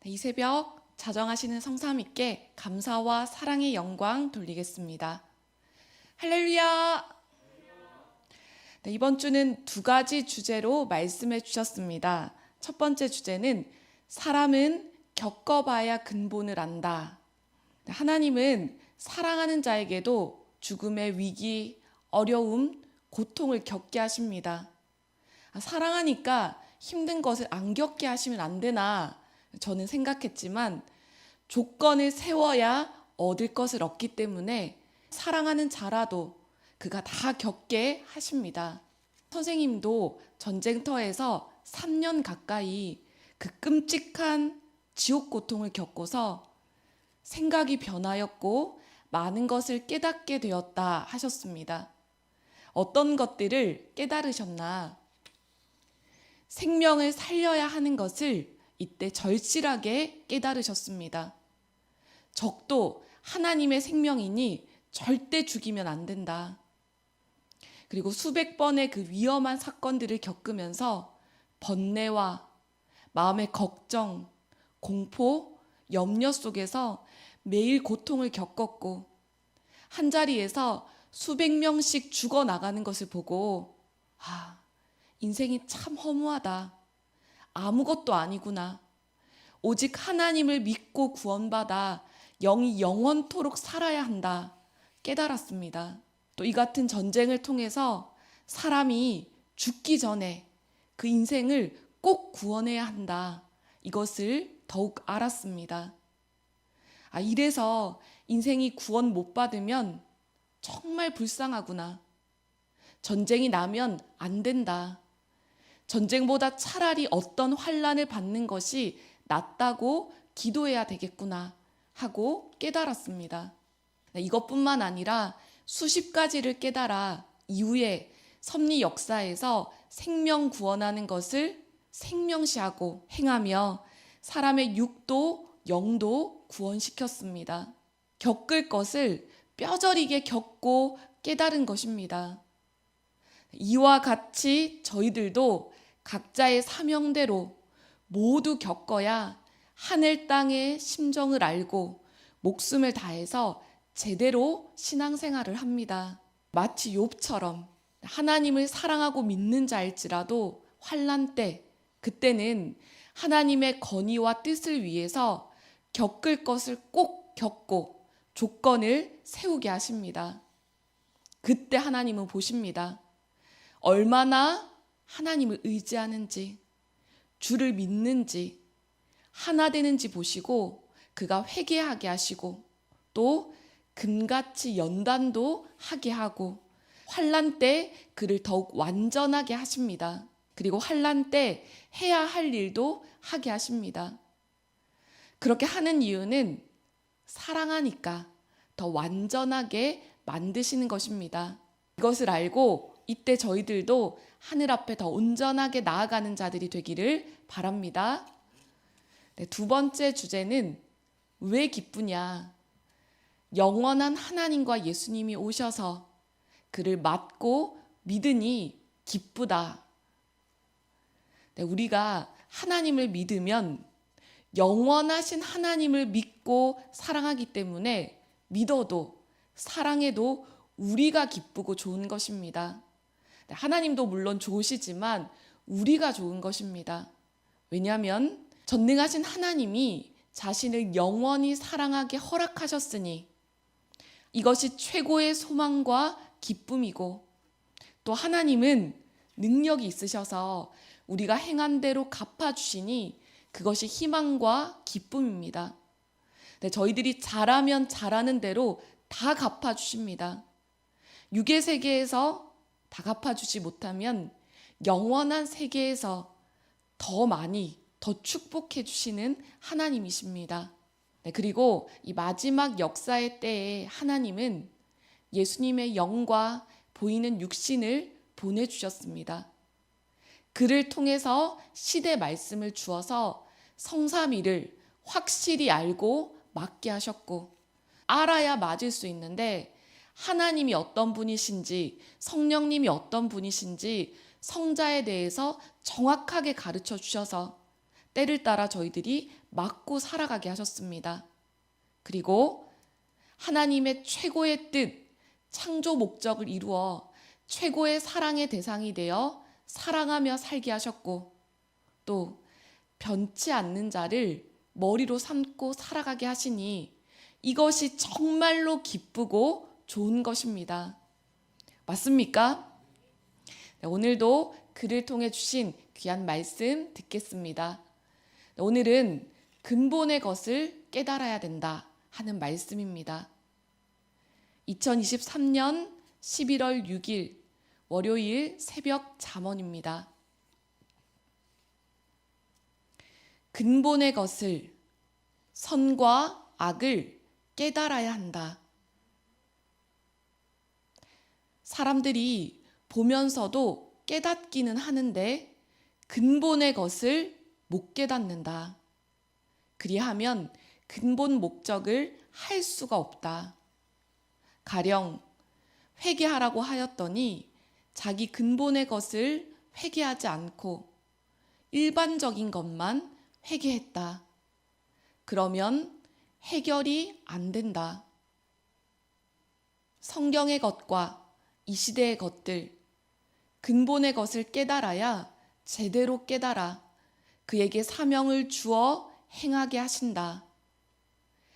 이 새벽 자정하시는 성삼위께 감사와 사랑의 영광 돌리겠습니다. 할렐루야! 이번 주는 두 가지 주제로 말씀해 주셨습니다. 첫 번째 주제는 사람은 겪어봐야 근본을 안다. 하나님은 사랑하는 자에게도 죽음의 위기, 어려움, 고통을 겪게 하십니다. 사랑하니까 힘든 것을 안 겪게 하시면 안 되나 저는 생각했지만 조건을 세워야 얻을 것을 얻기 때문에 사랑하는 자라도 그가 다 겪게 하십니다. 선생님도 전쟁터에서 3년 가까이 그 끔찍한 지옥 고통을 겪고서 생각이 변하였고 많은 것을 깨닫게 되었다 하셨습니다. 어떤 것들을 깨달으셨나? 생명을 살려야 하는 것을 이때 절실하게 깨달으셨습니다. 적도 하나님의 생명이니 절대 죽이면 안 된다. 그리고 수백 번의 그 위험한 사건들을 겪으면서 번뇌와 마음의 걱정, 공포, 염려 속에서 매일 고통을 겪었고 한자리에서 수백 명씩 죽어나가는 것을 보고 인생이 참 허무하다. 아무것도 아니구나. 오직 하나님을 믿고 구원받아 영이 영원토록 살아야 한다. 깨달았습니다. 또 이 같은 전쟁을 통해서 사람이 죽기 전에 그 인생을 꼭 구원해야 한다. 이것을 더욱 알았습니다. 이래서 인생이 구원 못 받으면 정말 불쌍하구나. 전쟁이 나면 안 된다. 전쟁보다 차라리 어떤 환난을 받는 것이 낫다고 기도해야 되겠구나 하고 깨달았습니다. 이것뿐만 아니라 수십 가지를 깨달아 이후에 섭리 역사에서 생명 구원하는 것을 생명시하고 행하며 사람의 육도, 영도 구원시켰습니다. 겪을 것을 뼈저리게 겪고 깨달은 것입니다. 이와 같이 저희들도 각자의 사명대로 모두 겪어야 하늘 땅의 심정을 알고 목숨을 다해서 제대로 신앙생활을 합니다. 마치 욥처럼 하나님을 사랑하고 믿는 자일지라도 환난 때 그때는 하나님의 건의와 뜻을 위해서 겪을 것을 꼭 겪고 조건을 세우게 하십니다. 그때 하나님은 보십니다. 얼마나 하나님을 의지하는지, 주를 믿는지, 하나 되는지 보시고 그가 회개하게 하시고 또 금같이 연단도 하게 하고 환난 때 그를 더욱 완전하게 하십니다. 그리고 환난 때 해야 할 일도 하게 하십니다. 그렇게 하는 이유는 사랑하니까 더 완전하게 만드시는 것입니다. 이것을 알고 이때 저희들도 하늘 앞에 더 온전하게 나아가는 자들이 되기를 바랍니다. 두 번째 주제는 왜 기쁘냐? 영원한 하나님과 예수님이 오셔서 그를 맞고 믿으니 기쁘다. 우리가 하나님을 믿으면 영원하신 하나님을 믿고 사랑하기 때문에 믿어도 사랑해도 우리가 기쁘고 좋은 것입니다. 하나님도 물론 좋으시지만 우리가 좋은 것입니다. 왜냐하면 전능하신 하나님이 자신을 영원히 사랑하게 허락하셨으니 이것이 최고의 소망과 기쁨이고 또 하나님은 능력이 있으셔서 우리가 행한 대로 갚아주시니 그것이 희망과 기쁨입니다. 저희들이 잘하면 잘하는 대로 다 갚아주십니다. 육의 세계에서 다 갚아주지 못하면 영원한 세계에서 더 많이 더 축복해 주시는 하나님이십니다. 그리고 이 마지막 역사의 때에 하나님은 예수님의 영과 보이는 육신을 보내주셨습니다. 그를 통해서 시대 말씀을 주어서 성삼위를 확실히 알고 맞게 하셨고 알아야 맞을 수 있는데 하나님이 어떤 분이신지 성령님이 어떤 분이신지 성자에 대해서 정확하게 가르쳐 주셔서 때를 따라 저희들이 맞고 살아가게 하셨습니다. 그리고 하나님의 최고의 뜻, 창조 목적을 이루어 최고의 사랑의 대상이 되어 사랑하며 살게 하셨고, 또 변치 않는 자를 머리로 삼고 살아가게 하시니 이것이 정말로 기쁘고 좋은 것입니다. 맞습니까? 네, 오늘도 그를 통해 주신 귀한 말씀 듣겠습니다. 네, 오늘은 근본의 것을 깨달아야 된다 하는 말씀입니다. 2023년 11월 6일 월요일 새벽 잠언입니다. 근본의 것을, 선과 악을 깨달아야 한다. 사람들이 보면서도 깨닫기는 하는데 근본의 것을 못 깨닫는다. 그리하면 근본 목적을 할 수가 없다. 가령 회개하라고 하였더니 자기 근본의 것을 회개하지 않고 일반적인 것만 회개했다. 그러면 해결이 안 된다. 성경의 것과 이 시대의 것들, 근본의 것을 깨달아야 제대로 깨달아 그에게 사명을 주어 행하게 하신다.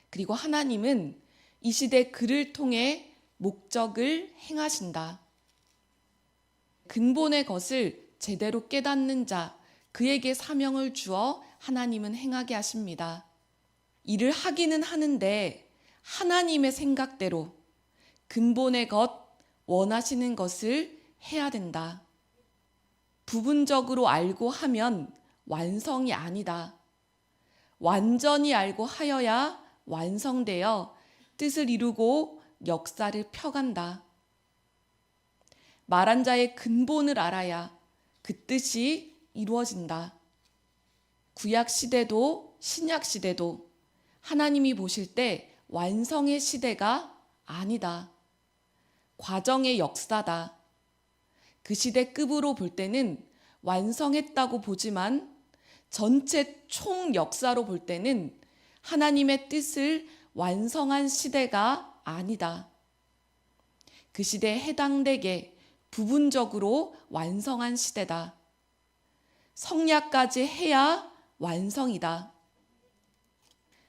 그리고 하나님은 이 시대 그를 통해 목적을 행하신다. 근본의 것을 제대로 깨닫는 자, 그에게 사명을 주어 하나님은 행하게 하십니다. 일을 하기는 하는데 하나님의 생각대로 근본의 것, 원하시는 것을 해야 된다. 부분적으로 알고 하면 완성이 아니다. 완전히 알고 하여야 완성되어 뜻을 이루고 역사를 펴간다. 말한 자의 근본을 알아야 그 뜻이 이루어진다. 구약 시대도 신약 시대도 하나님이 보실 때 완성의 시대가 아니다. 과정의 역사다. 그 시대 급으로 볼 때는 완성했다고 보지만 전체 총 역사로 볼 때는 하나님의 뜻을 완성한 시대가 아니다. 그 시대에 해당되게 부분적으로 완성한 시대다. 성약까지 해야 완성이다.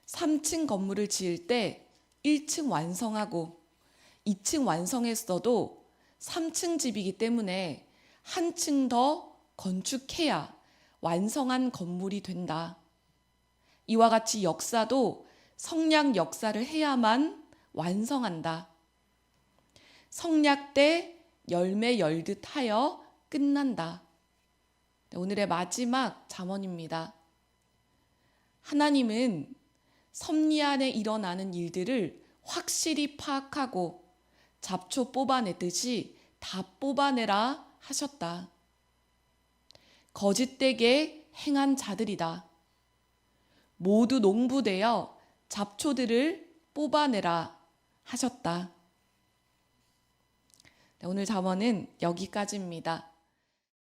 3층 건물을 지을 때 1층 완성하고 2층 완성했어도 3층 집이기 때문에 한 층 더 건축해야 완성한 건물이 된다. 이와 같이 역사도 성약 역사를 해야만 완성한다. 성약 때 열매 열듯 하여 끝난다. 오늘의 마지막 잠언입니다. 하나님은 섭리 안에 일어나는 일들을 확실히 파악하고 잡초 뽑아내듯이 다 뽑아내라 하셨다. 거짓되게 행한 자들이다. 모두 농부되어 잡초들을 뽑아내라 하셨다. 네, 오늘 잠언은 여기까지입니다.